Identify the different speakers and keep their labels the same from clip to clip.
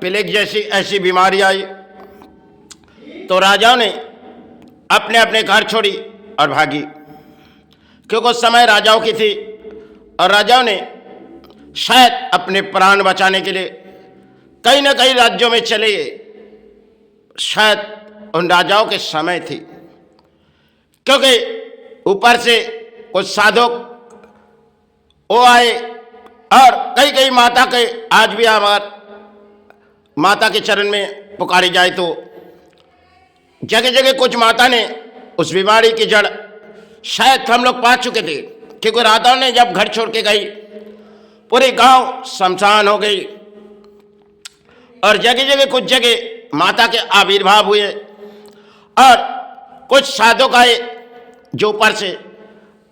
Speaker 1: Plague जैसी ऐसी बीमारी आई तो राजाओं ने अपने अपने घर छोड़ी और भागी, क्योंकि उस समय राजाओं की थी और राजाओं ने शायद अपने प्राण बचाने के लिए कहीं ना कहीं राज्यों में चले गए। शायद उन राजाओं के समय थी, क्योंकि ऊपर से कुछ साधु वो आए और कई कई माता के, आज भी हमार माता के चरण में पुकारी जाए तो जगह जगह कुछ माता ने उस बीमारी की जड़ शायद हम लोग पा चुके थे, क्योंकि राजाओं ने जब घर छोड़ के गई पूरे गांव शमशान हो गई और जगह जगह कुछ जगह माता के आविर्भाव हुए और कुछ साधक आए जो ऊपर से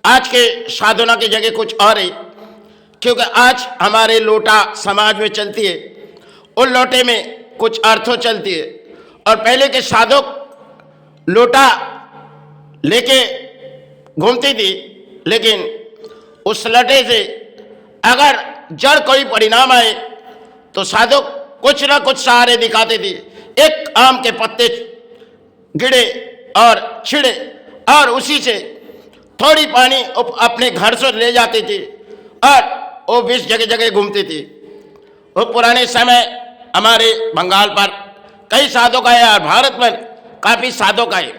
Speaker 1: आज के साधना की जगह कुछ और है, क्योंकि आज हमारे लोटा समाज में चलती है, उन लोटे में कुछ अर्थों चलती है और पहले के साधक लोटा लेके घूमती थी, लेकिन उस लटे से अगर जड़ कोई परिणाम आए तो साधक कुछ ना कुछ सहारे दिखाते थे। एक आम के पत्ते गिरे और छिड़े और उसी से थोड़ी पानी अपने घर से ले जाते थे और वो बीच जगह जगह घूमती थी। वो पुराने समय हमारे बंगाल पर कई साधक आए और भारत में काफी साधक आए,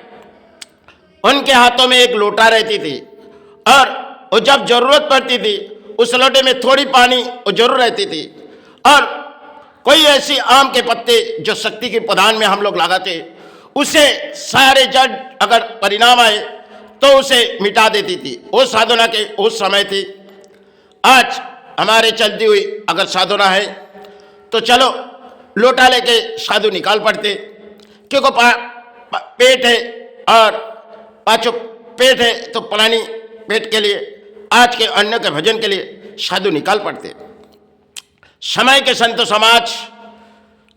Speaker 1: उनके हाथों में एक लोटा रहती थी और वो जब जरूरत पड़ती थी उस लोटे में थोड़ी पानी वो जरूर रहती थी और कोई ऐसी आम के पत्ते जो शक्ति के प्रदान में हम लोग लगाते उसे सारे जड़ अगर परिणाम आए तो उसे मिटा देती थी। वो साधना के उस समय थी। आज हमारे चलती हुई अगर साधना है तो चलो लोटा लेके साधु निकाल पड़ते, क्योंकि पेट है और पांचों पेट है तो प्राणी पेट के लिए आज के अन्न के भजन के लिए साधु निकाल पड़ते। समय के संत समाज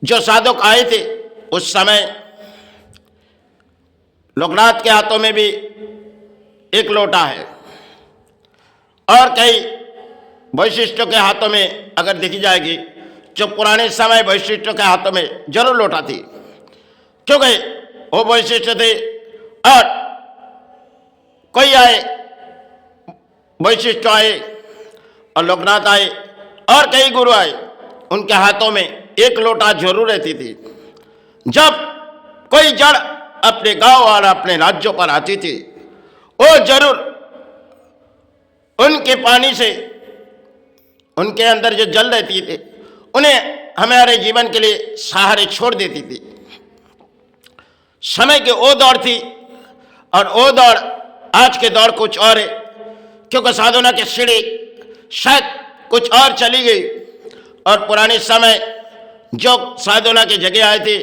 Speaker 1: जो साधक आए थे उस समय लोकनाथ के हाथों में भी एक लोटा है और कई वैशिष्टों के हाथों में अगर देखी जाएगी, जो पुराने समय वैशिष्टों के हाथों में जरूर लोटा थी, क्योंकि वो वैशिष्ट थे और कोई आए वैशिष्ट आए और लोकनाथ आए और कई गुरु आए, उनके हाथों में एक लोटा जरूर रहती थी। जब कोई जड़ अपने गांव और अपने राज्यों पर आती थी वो जरूर उनके पानी से उनके अंदर जो जल रहती थी उन्हें हमारे जीवन के लिए सहारे छोड़ देती थी। समय की वो दौड़ थी और वो दौड़ आज के दौर कुछ और है, क्योंकि साधना की सीढ़ी शायद कुछ और चली गई और पुराने समय जो साधना की जगह आए थे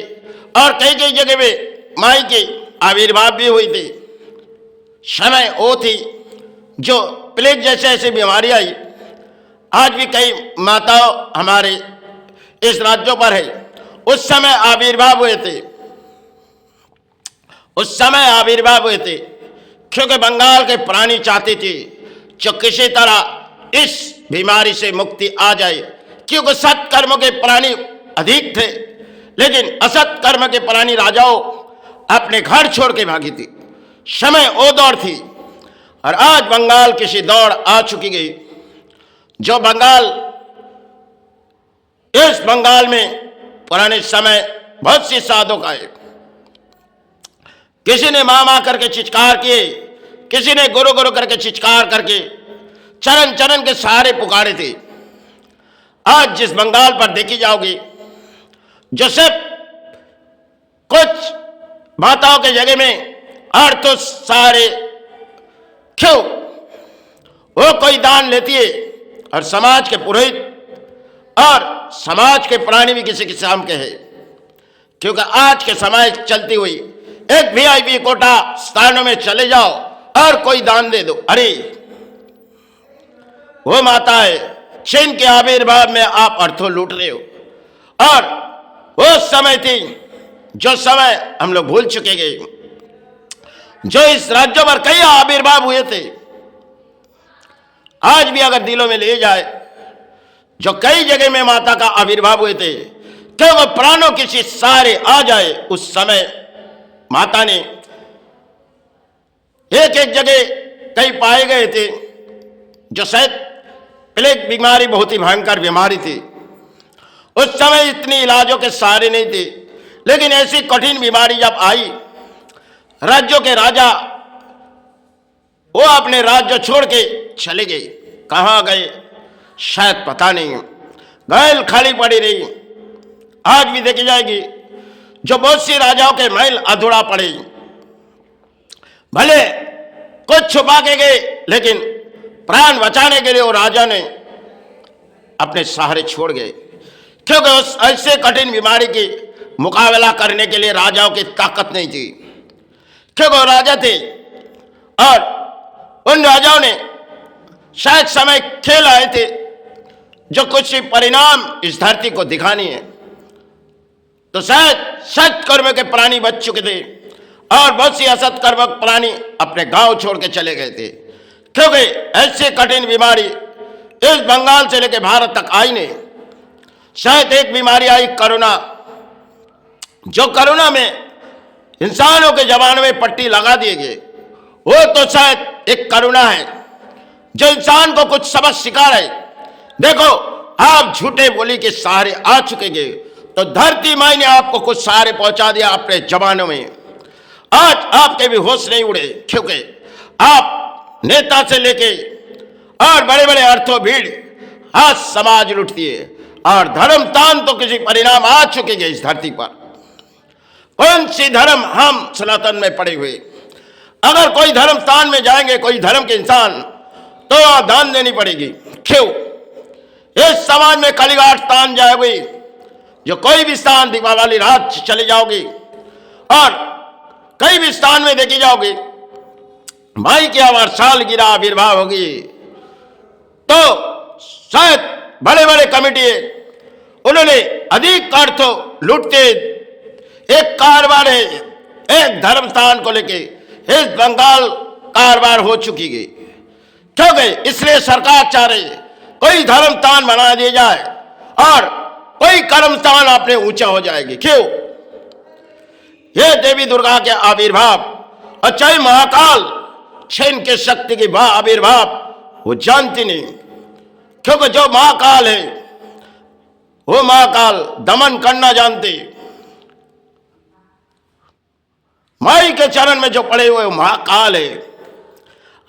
Speaker 1: और कई कई जगह में माई के आविर्भाव भी हुई थी। समय वो थी जो प्लेग जैसे ऐसी बीमारी आई, आज भी कई माताओं हमारे इस राज्यों पर है, उस समय आविर्भाव हुए थे, उस समय आविर्भाव हुए थे, क्योंकि बंगाल के प्राणी चाहते थे जो किसी तरह इस बीमारी से मुक्ति आ जाए, क्योंकि सत्कर्म के प्राणी अधिक थे, लेकिन असत कर्म के प्राणी राजाओं अपने घर छोड़ के भागी थी। समय वो दौड़ थी और आज बंगाल किसी दौड़ आ चुकी गई, जो बंगाल इस बंगाल में पुराने समय बहुत सी साधक आए, किसी ने मां मां करके चिৎकार किए, किसी ने गुरु गुरु करके चिৎकार करके चरण चरण के सहारे पुकारे थे। आज जिस बंगाल पर देखी जाओगी जो सिर्फ कुछ माताओं के जगह में अर्थ सारे क्यों वो कोई दान लेती है और समाज के पुरोहित और समाज के प्राणी भी किसी किस्म के हैं, क्योंकि आज के समय चलती हुई एक वीआईपी कोटा स्थानों में चले जाओ और कोई दान दे दो, अरे वो माता है जिन के आविर्भाव में आप अर्थों लूट रहे हो। और वो समय थी जो समय हम लोग भूल चुके गए, जो इस राज्यों पर कई आविर्भाव हुए थे। आज भी अगर दिलों में ले जाए जो कई जगह में माता का आविर्भाव हुए थे, क्योंकि प्राणों किसी सहारे आ जाए। उस समय माता ने एक एक जगह कई पाए गए थे जो शायद प्लेग बीमारी बहुत ही भयंकर बीमारी थी। उस समय इतनी इलाजों के सहारे नहीं थे, लेकिन ऐसी कठिन बीमारी जब आई, राज्यों के राजा वो अपने राज्य छोड़ के चले गए। कहाँ गए शायद पता नहीं, महल खाली पड़ी रही। आज भी देखी जाएगी जो बहुत सी राजाओं के महल अधूरा पड़े, भले कुछ छुपा के गए, लेकिन प्राण बचाने के लिए वो राजा ने अपने सहारे छोड़ गए, क्योंकि उस ऐसे कठिन बीमारी की मुकाबला करने के लिए राजाओं की ताकत नहीं थी, क्योंकि वो राजा थे और उन राजाओं ने शायद समय खेल आए थे जो कुछ परिणाम इस धरती को दिखानी है। तो शायद सत कर्म के प्राणी बच चुके थे और बहुत सी असत कर्म प्राणी अपने गांव छोड़ के चले गए थे, क्योंकि ऐसी कठिन बीमारी इस बंगाल से लेकर भारत तक आई नहीं। शायद एक बीमारी आई कोरोना, जो कोरोना में इंसानों के जबान में पट्टी लगा दिए गए, वो तो शायद एक कोरोना है जो इंसान को कुछ सबक सिखा रहे। देखो, आप झूठे बोली के सहारे आ चुके गए, तो धरती माई ने आपको कुछ सहारे पहुंचा दिया अपने जबानों में। आज आपके भी होश नहीं उड़े, क्योंकि आप नेता से लेके और बड़े बड़े अर्थों भीड़ आज समाज लुटती है, और धर्म तान तो किसी परिणाम आ चुके हैं इस धरती पर। कौन सी धर्म हम सनातन में पड़े हुए, अगर कोई धर्म स्थान में जाएंगे कोई धर्म के इंसान, तो आप दान देनी पड़ेगी। क्यों? इस समाज में कलिघाट तान जाओगी, जो कोई भी स्थान दीपावली रात चले जाओगी और कई भी स्थान में देखी जाओगी माई की आवार साल गिरा आविर्भाव होगी, तो शायद बड़े बड़े कमेटी उन्होंने अधिक अर्थों लूटते एक कारोबार है, एक धर्म स्थान को लेके इस बंगाल कारोबार हो चुकी गई। क्योंकि इसलिए सरकार चाह रही है कोई धर्म स्थान बना दिया जाए और कोई कर्म स्थान अपने ऊंचा हो जाएगी। क्यों? ये देवी दुर्गा के आविर्भाव और चाहे महाकाल छेन के शक्ति की आविर्भाव वो जानती नहीं, क्योंकि जो महाकाल है वो महाकाल दमन करना जानते। माई के चरण में जो पड़े हुए महाकाल है,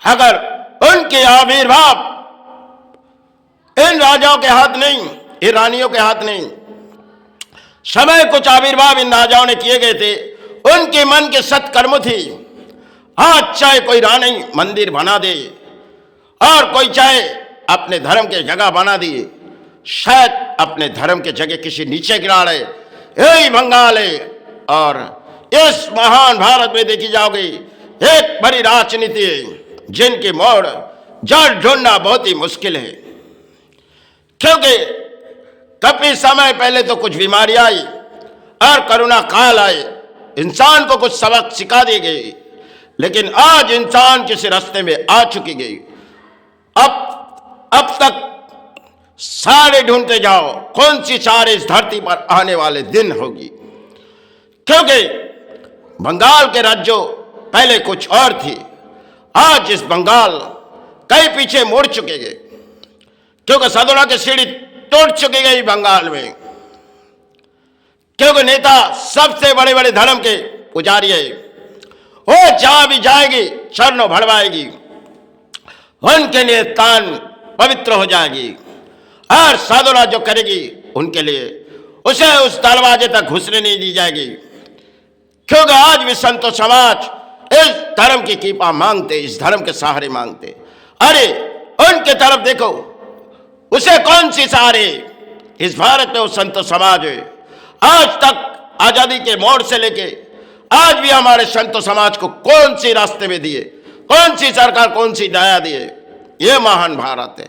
Speaker 1: अगर उनके आविर्भाव इन राजाओं के हाथ नहीं, इन रानियों के हाथ नहीं, समय कुछ आविर्भाव इन राजाओं ने किए गए थे, उनके मन के सत्कर्म थी। आज चाहे कोई रानी मंदिर बना दे और कोई चाहे अपने धर्म के जगह बना दिए, शायद अपने धर्म के जगह किसी नीचे गिरा रहे, यही बंगाल है। और इस महान भारत में देखी जाओगी एक बड़ी राजनीति है जिनकी मोड़ जड़ ढूंढना बहुत ही मुश्किल है, क्योंकि काफी समय पहले तो कुछ बीमारी आई और कोरोना काल आए, इंसान को कुछ सबक सिखा दी गई, लेकिन आज इंसान किसी रास्ते में आ चुकी गई। अब तक सारे ढूंढते जाओ कौन सी सारे इस धरती पर आने वाले दिन होगी, क्योंकि बंगाल के राज्यों पहले कुछ और थी, आज इस बंगाल कई पीछे मुड़ चुके गए, क्योंकि सदोरा की सीढ़ी टूट चुकी गई बंगाल में, क्योंकि नेता सबसे बड़े बड़े धर्म के पुजारी है, वो जहां भी जाएगी चरणों भड़वाएगी, उनके लिए तान पवित्र हो जाएगी और साधुना जो करेगी उनके लिए उसे उस दरवाजे तक घुसने नहीं दी जाएगी, क्योंकि आज भी संतो समाज इस धर्म की कृपा मांगते, इस धर्म के सहारे मांगते। अरे उनके तरफ देखो, उसे कौन सी सहारे? इस भारत में वो संतो समाज है। आज तक आजादी के मोड़ से लेके आज भी हमारे संतो समाज को कौन सी रास्ते में दिए, कौन सी सरकार कौन सी दया दिए? ये महान भारत है।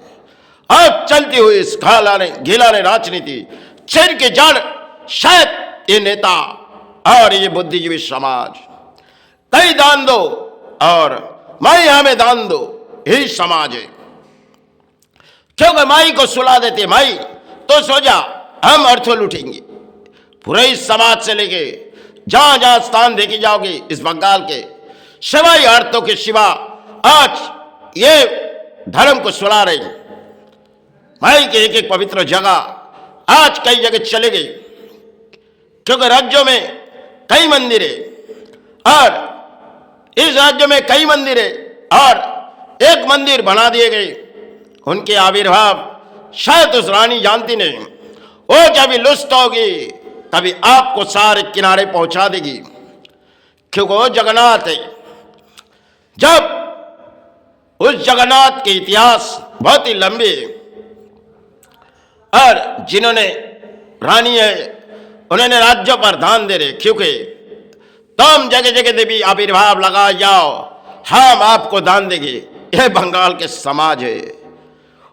Speaker 1: अब चलती हुई इस घिलाने राजनीति जिनकी जड़ शायद ये नेता और ये बुद्धिजीवी समाज, कई दान दो और माई हमें दान दो, यही समाज है। क्योंकि माई को सुला देते, माई तो सो जा, हम अर्थों लूटेंगे, पूरे इस समाज से लेके जहां जहां स्थान देखी जाओगी इस बंगाल के सिवाय औरतों के सिवा आज ये धर्म को सुला रही। माई के एक एक पवित्र जगह आज कई जगह चले गई, क्योंकि राज्यों में कई मंदिर है और इस राज्य में कई मंदिर है और एक मंदिर बना दिए गए। उनके आविर्भाव शायद उस रानी जानती नहीं, वो जब भी लुष्ट होगी तभी आपको सारे किनारे पहुंचा देगी, क्योंकि वो जगन्नाथ है। जब उस जगन्नाथ के इतिहास बहुत ही लंबे है और जिन्होंने रानी है उन्होंने राज्यों पर ध्यान दे रहे, क्योंकि तुम जगह जगह देवी आविर्भाव लगा जाओ, हम आपको दान देंगे। यह बंगाल के समाज है,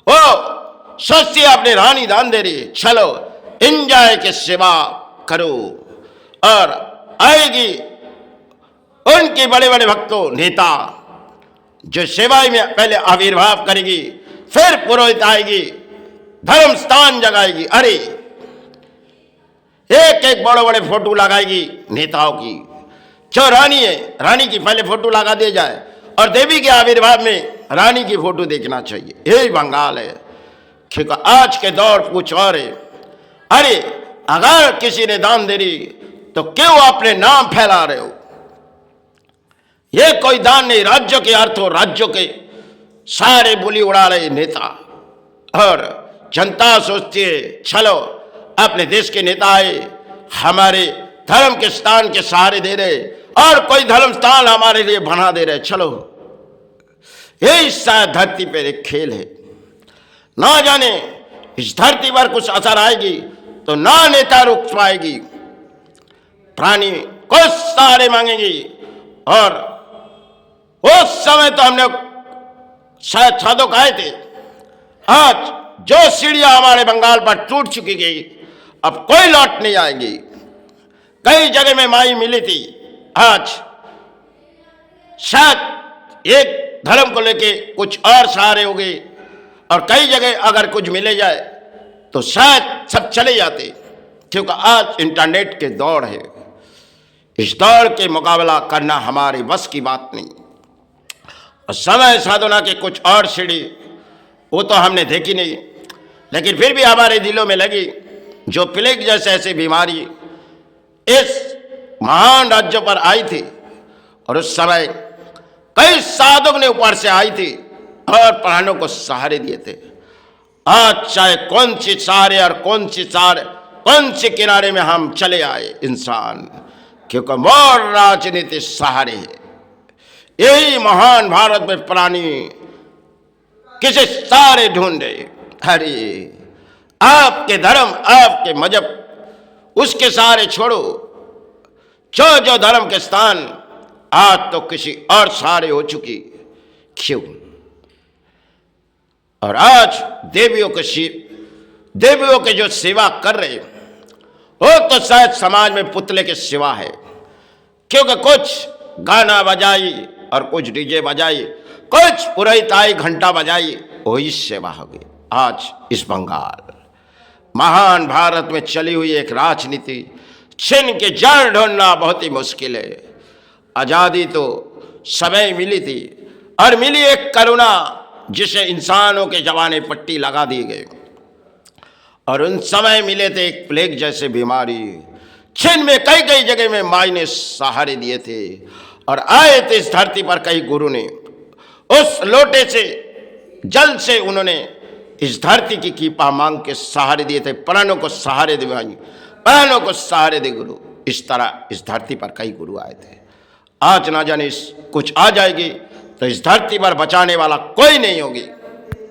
Speaker 1: वो सोचती अपनी रानी दान दे रही, चलो एंजॉय के सेवा करो। और आएगी उनके बड़े बड़े भक्तों नेता जो सेवा में पहले आविर्भाव करेगी, फिर पुरोहित आएगी, धर्म स्थान जगाएगी। अरे एक एक बड़े बड़े फोटो लगाएगी नेताओं की। जो रानी है रानी की पहले फोटो लगा दिया जाए और देवी के आविर्भाव में रानी की फोटो देखना चाहिए। यही बंगाल है, क्योंकि आज के दौर कुछ और है। अरे अगर किसी ने दान दे रही तो क्यों अपने नाम फैला रहे हो? ये कोई दान नहीं। राज्यों के अर्थों राज्यों के सारे बोली उड़ा रहे नेता और जनता सोचती है चलो अपने देश के नेता आए, हमारे धर्म के स्थान के सहारे दे रहे और कोई धर्म स्थान हमारे लिए बना दे रहे, चलो। यही शायद धरती पर एक खेल है। ना जाने इस धरती पर कुछ असर आएगी तो ना नेता रुक पाएगी, प्राणी कुछ सहारे मांगेगी। और उस समय तो हमने शायद साधक आए थे, आज जो सीढ़ियां हमारे बंगाल पर टूट चुकी गई अब कोई लौट नहीं आएगी। कई जगह में माई मिली थी, आज शायद एक धर्म को लेके कुछ और सहारे हो गए और कई जगह अगर कुछ मिले जाए तो शायद सब चले जाते, क्योंकि आज इंटरनेट के दौर है। इस दौर के मुकाबला करना हमारे बस की बात नहीं। और समय साधना के कुछ और सीढ़ी वो तो हमने देखी नहीं, लेकिन फिर भी हमारे दिलों में लगी। जो प्लेग जैसे ऐसी बीमारी इस महान राज्यों पर आई थी और उस समय कई साधक ने ऊपर से आई थी और प्राणों को सहारे दिए थे। आज चाहे कौन सी सहारे और कौन सी किनारे में हम चले आए इंसान, क्योंकि मोर राजनीति सहारे है। यही महान भारत में प्राणी किसे सारे ढूंढे। अरे आपके धर्म आपके मजहब उसके सहारे छोड़ो। जो धर्म के स्थान आज तो किसी और सहारे हो चुकी, क्यों? और आज देवियों के जो सेवा कर रहे वो तो शायद समाज में पुतले के सिवा है, क्योंकि कुछ गाना बजाई और कुछ डीजे बजाई, कुछ पुरोहित आई घंटा बजाई, वही सेवा होगी। आज इस बंगाल महान भारत में चली हुई एक राजनीति छिन के जड़ ढूंढना बहुत ही मुश्किल है। आज़ादी तो समय मिली थी और मिली एक करुणा जिसे इंसानों के जवाने पट्टी लगा दी गई, और उन समय मिले थे एक प्लेग जैसे बीमारी छिन में कई जगह में माई ने सहारे दिए थे और आए थे इस धरती पर कई गुरु ने। उस लोटे से जल से उन्होंने इस धरती की कीपा मांग के सहारे दिए थे। प्राणों को सहारे दे भाई, प्राणों को सहारे दे गुरु। इस तरह इस धरती पर कई गुरु आए थे। आज ना जाने कुछ आ जाएगी तो इस धरती पर बचाने वाला कोई नहीं होगी।